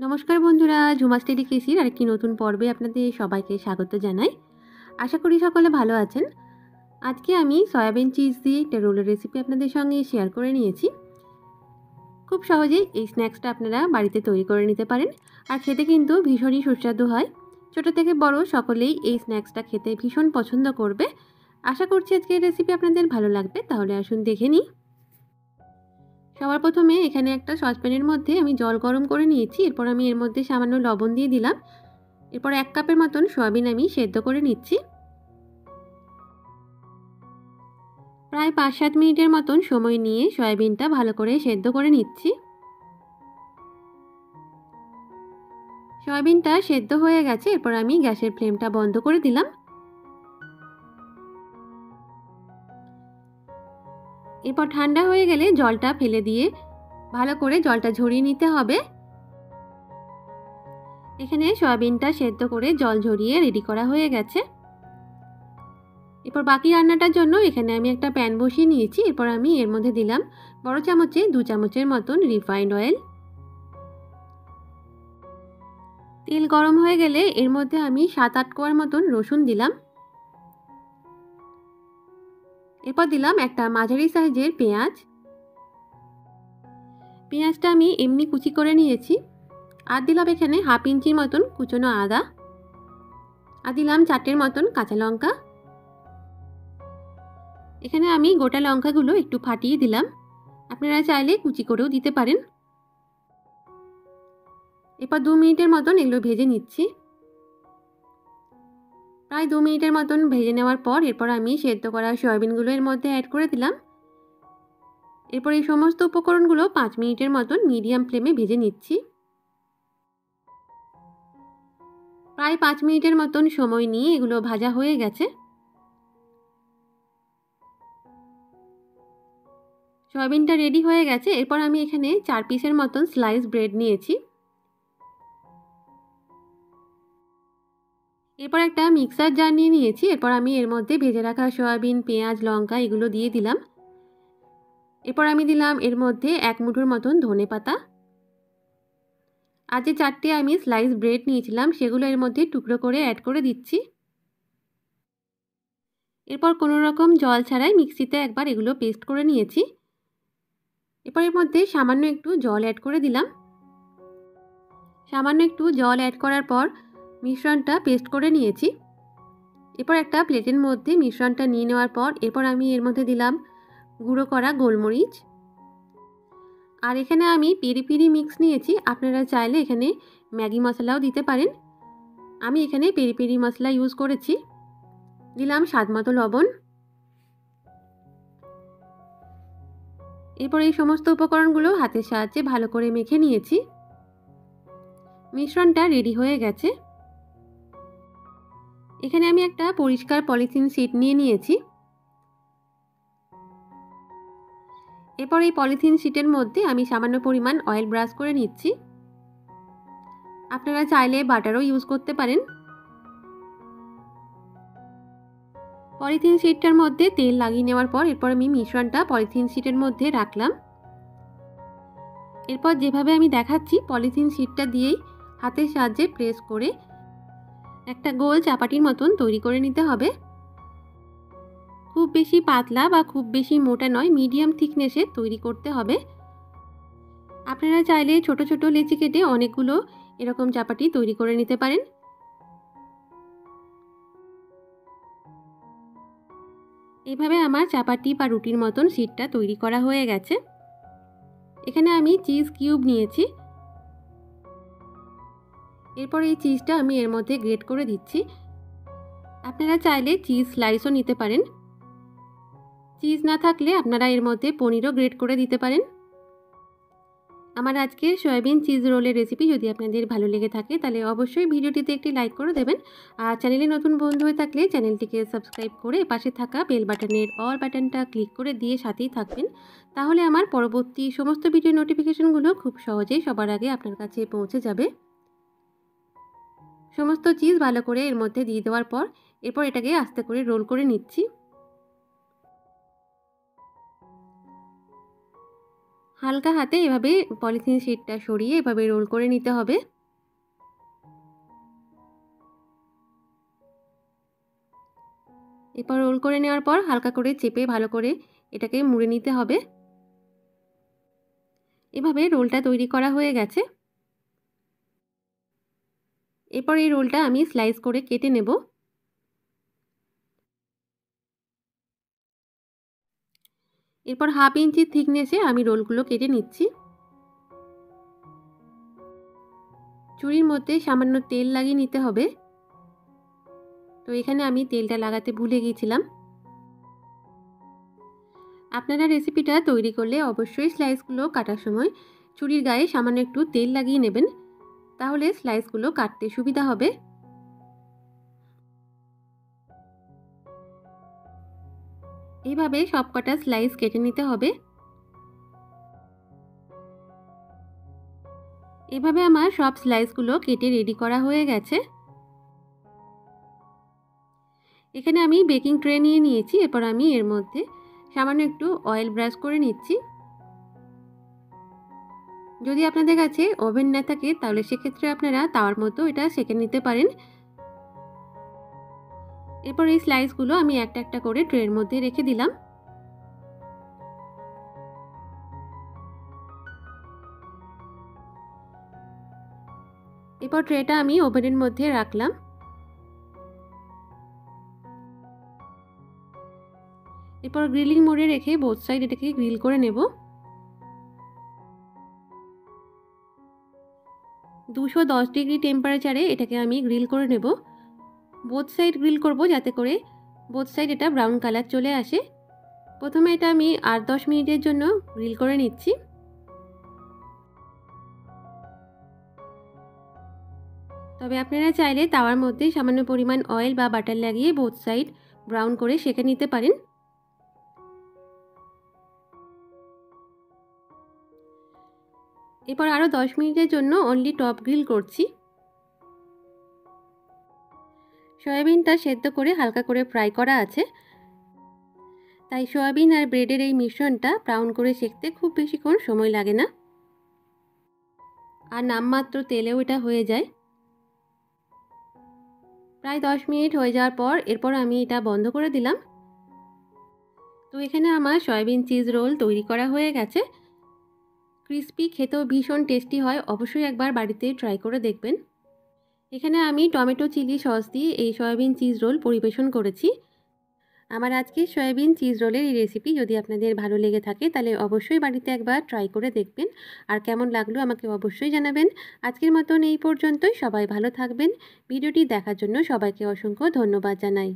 নমস্কার বন্ধুরা, ঝুমাস ডেলিকেসির আরেকটি নতুন পর্বে আপনাদের সবাইকে স্বাগত জানাই। আশা করি সকলে ভালো আছেন। আজকে আমি সয়াবিন চিজ দিয়ে একটা রোলের রেসিপি আপনাদের সঙ্গে শেয়ার করে নিয়েছি। খুব সহজেই এই স্ন্যাক্সটা আপনারা বাড়িতে তৈরি করে নিতে পারেন, আর খেতে কিন্তু ভীষণই সুস্বাদু হয়। ছোট থেকে বড় সকলেই এই স্ন্যাক্সটা খেতে ভীষণ পছন্দ করবে। আশা করছি আজকের রেসিপি আপনাদের ভালো লাগবে। তাহলে আসুন দেখে নিই। সবার প্রথমে এখানে একটা সসপ্যানের মধ্যে আমি জল গরম করে নিয়েছি। এরপর আমি এর মধ্যে সামান্য লবণ দিয়ে দিলাম। এরপর 1 কাপের মতন সয়াবিন আমি সেদ্ধ করে নিচ্ছি। প্রায় 5-7 মিনিটের মতন সময় নিয়ে সয়াবিনটা ভালো করে সেদ্ধ করে নিচ্ছি। সয়াবিনটা সেদ্ধ হয়ে গেছে। এরপর আমি গ্যাসের ফ্লেমটা বন্ধ করে দিলাম। এরপর ঠান্ডা হয়ে গেলে জলটা ফেলে দিয়ে ভালো করে জলটা ঝরিয়ে নিতে হবে। এখানে সয়াবিনটা সেদ্ধ করে জল ঝরিয়ে রেডি করা হয়ে গেছে। এরপর বাকি রান্নাটার জন্য এখানে আমি একটা প্যান বসিয়ে নিয়েছি। এরপর আমি এর মধ্যে দিলাম বড় চামচে 2 চামচের মতন রিফাইন্ড অয়েল। তেল গরম হয়ে গেলে এর মধ্যে আমি 7-8 কোয়ার মতন রসুন দিলাম। এরপর দিলাম একটা মাঝারি সাইজের পেঁয়াজ। পেঁয়াজটা আমি এমনি কুচি করে নিয়েছি। আর দিলাম এখানে 1/2 ইঞ্চির মতন কুচনো আদা। আর দিলাম 4টের মতন কাঁচা লঙ্কা। এখানে আমি গোটা লঙ্কাগুলো একটু ফাটিয়ে দিলাম। আপনারা চাইলে কুচি করেও দিতে পারেন। এরপর 2 মিনিটের মতন এগুলো ভেজে নিচ্ছি। প্রায় 2 মিনিটের মতন ভেজে নেওয়ার পর এরপর আমি সেদ্ধ করা সয়াবিনগুলো এর মধ্যে অ্যাড করে দিলাম। এরপর এই সমস্ত উপকরণগুলো 5 মিনিটের মতন মিডিয়াম ফ্লেমে ভেজে নিচ্ছি। প্রায় 5 মিনিটের মতন সময় নিয়ে এগুলো ভাজা হয়ে গেছে। সয়াবিনটা রেডি হয়ে গেছে। এরপর আমি এখানে 4 পিসের মতন স্লাইস ব্রেড নিয়েছি। এরপর একটা মিক্সার জার নিয়ে নিয়েছি। এরপর আমি এর মধ্যে ভেজে রাখা সয়াবিন, পেঁয়াজ, লঙ্কা এগুলো দিয়ে দিলাম। এরপর আমি দিলাম এর মধ্যে 1 মুঠোর মতন ধনেপাতা। আর যে 4টে আমি স্লাইস ব্রেড নিয়েছিলাম সেগুলো এর মধ্যে টুকরো করে অ্যাড করে দিচ্ছি। এরপর কোনো রকম জল ছাড়াই মিক্সিতে একবার এগুলো পেস্ট করে নিয়েছি। এরপর এর মধ্যে সামান্য একটু জল অ্যাড করে দিলাম। সামান্য একটু জল অ্যাড করার পর মিশ্রণটা পেস্ট করে নিয়েছি। এরপর একটা প্লেটের মধ্যে মিশ্রণটা নিয়ে নেওয়ার পর এরপর আমি এর মধ্যে দিলাম গুঁড়ো করা গোলমরিচ। আর এখানে আমি পেরি পেরি মিক্স নিয়েছি। আপনারা চাইলে এখানে ম্যাগি মশলাও দিতে পারেন। আমি এখানে পেরি পেরি মশলা ইউজ করেছি। দিলাম স্বাদমতো লবণ। এরপর এই সমস্ত উপকরণগুলো হাতের সাহায্যে ভালো করে মেখে নিয়েছি। মিশ্রণটা রেডি হয়ে গেছে। এখানে আমি একটা পরিষ্কার পলিথিন শিট নিয়ে নিয়েছি। এরপর এই পলিথিন শিটের মধ্যে আমি সামান্য পরিমাণ অয়েল ব্রাশ করে নিচ্ছি। আপনারা চাইলে বাটারও ইউজ করতে পারেন। পলিথিন শিটটার মধ্যে তেল লাগিয়ে নেওয়ার পর এরপর আমি মিশ্রণটা পলিথিন শিটের মধ্যে রাখলাম। এরপর যেভাবে আমি দেখাচ্ছি পলিথিন শিটটা দিয়েই হাতের সাহায্যে প্রেস করে একটা গোল চাপাটির মতন তৈরি করে নিতে হবে। খুব বেশি পাতলা বা খুব বেশি মোটা নয়, মিডিয়াম থিকনেসে তৈরি করতে হবে। আপনারা চাইলে ছোট ছোট লেচি কেটে অনেকগুলো এরকম চাপাটি তৈরি করে নিতে পারেন। এইভাবে আমার চাপাটি বা রুটির মতন শিটটা তৈরি করা হয়ে গেছে। এখানে আমি চিজ কিউব নিয়েছি। এরপর এই চিজটা আমি এর মধ্যে গ্রেট করে দিচ্ছি। আপনারা চাইলে চিজ স্লাইসও নিতে পারেন। চিজ না থাকলে আপনারা এর মধ্যে পনিরও গ্রেট করে দিতে পারেন। আমার আজকে সয়াবিন চিজ রোলের রেসিপি যদি আপনাদের ভালো লেগে থাকে তাহলে অবশ্যই ভিডিওটিতে একটি লাইক করে দেবেন। আর চ্যানেলে নতুন বন্ধু হয়ে থাকলে চ্যানেলটিকে সাবস্ক্রাইব করে পাশে থাকা বেল বাটনের অল বাটনটা ক্লিক করে দিয়ে সাথেই থাকবেন। তাহলে আমার পরবর্তী সমস্ত ভিডিও নোটিফিকেশনগুলো খুব সহজেই সবার আগে আপনার কাছে পৌঁছে যাবে। সমস্ত চিজ ভালো করে এর মধ্যে দিয়ে দেওয়ার পর এরপর এটাকে আস্তে করে রোল করে নিচ্ছি। হালকা হাতে এভাবে পলিথিন শিটটা সরিয়ে এভাবে রোল করে নিতে হবে। এরপর রোল করে নেওয়ার পর হালকা করে চেপে ভালো করে এটাকে মুড়ে নিতে হবে। এভাবে রোলটা তৈরি করা হয়ে গেছে। এরপর এই রোলটা আমি স্লাইস করে কেটে নেব। এরপর 1/2 ইঞ্চি থিকনেসে আমি রোলগুলো কেটে নিচ্ছি। চুড়ির মধ্যে সামান্য তেল লাগিয়ে নিতে হবে। তো এখানে আমি তেলটা লাগাতে ভুলে গিয়েছিলাম। আপনারা রেসিপিটা তৈরি করলে অবশ্যই স্লাইসগুলো কাটার সময় চুড়ির গায়ে সামান্য একটু তেল লাগিয়ে নেবেন, তাহলে স্লাইসগুলো কাটতে সুবিধা হবে। এইভাবে সবকটা স্লাইস কেটে নিতে হবে। এভাবে আমার সব স্লাইসগুলো কেটে রেডি করা হয়ে গেছে। এখানে আমি বেকিং ট্রে নিয়ে নিয়েছি। এরপর আমি এর মধ্যে সামান্য একটু অয়েল ব্রাশ করে নিচ্ছি। যদি আপনাদের কাছে ওভেন না থাকে তাহলে সেক্ষেত্রে আপনারা তাওয়ার মতো এটা সেঁকে নিতে পারেন। এরপর এই স্লাইসগুলো আমি একটা একটা করে ট্রের মধ্যে রেখে দিলাম। এরপর ট্রেটা আমি ওভেনের মধ্যে রাখলাম। এরপর গ্রিলিং মোডে রেখে বোথ সাইড এটাকে গ্রিল করে নেব। 210 ডিগ্রি টেম্পারেচারে এটাকে আমি গ্রিল করে নেব। বোথ সাইড গ্রিল করব যাতে করে বোথ সাইড এটা ব্রাউন কালার চলে আসে। প্রথমে এটা আমি 8-10 মিনিটের জন্য গ্রিল করে নিচ্ছি। তবে আপনারা চাইলে তাওয়ার মধ্যে সামান্য পরিমাণ অয়েল বা বাটার লাগিয়ে বোথ সাইড ব্রাউন করে সেঁকে নিতে পারেন। এরপর আরও 10 মিনিটের জন্য অনলি টপ গ্রিল করছি। সয়াবিনটা সেদ্ধ করে হালকা করে ফ্রাই করা আছে, তাই সয়াবিন আর ব্রেডের এই মিশ্রণটা ব্রাউন করে সেঁকতে খুব বেশিক্ষণ সময় লাগে না, আর নামমাত্র তেলেও এটা হয়ে যায়। প্রায় 10 মিনিট হয়ে যাওয়ার পর এরপর আমি এটা বন্ধ করে দিলাম। তো এখানে আমার সয়াবিন চিজ রোল তৈরি করা হয়ে গেছে। ক্রিস্পি, খেতেও ভীষণ টেস্টি হয়, অবশ্যই একবার বাড়িতে ট্রাই করে দেখবেন। এখানে আমি টমেটো চিলি সস দিয়ে এই সয়াবিন চিজ রোল পরিবেশন করেছি। আমার আজকের সয়াবিন চিজ রোলের এই রেসিপি যদি আপনাদের ভালো লেগে থাকে তাহলে অবশ্যই বাড়িতে একবার ট্রাই করে দেখবেন, আর কেমন লাগলো আমাকে অবশ্যই জানাবেন। আজকের মতন এই পর্যন্তই। সবাই ভালো থাকবেন। ভিডিওটি দেখার জন্য সবাইকে অসংখ্য ধন্যবাদ জানাই।